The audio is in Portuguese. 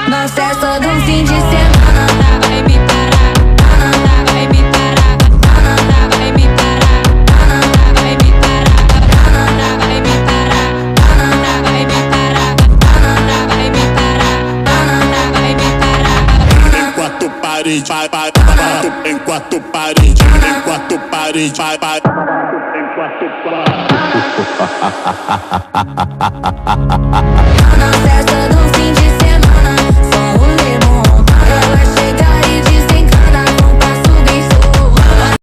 Na festa do fim de semana, Ananda vai me parar, Ananda vai me parar, Ananda vai me parar, Ananda vai me parar, Ananda vai me parar, Ananda vai me parar, Ananda vai me parar, Ananda vai me parar. Em quatro paredes, vai, vai, vai. Em quatro paredes, em quatro paredes, vai, vai. Em quatro paredes. Na festa do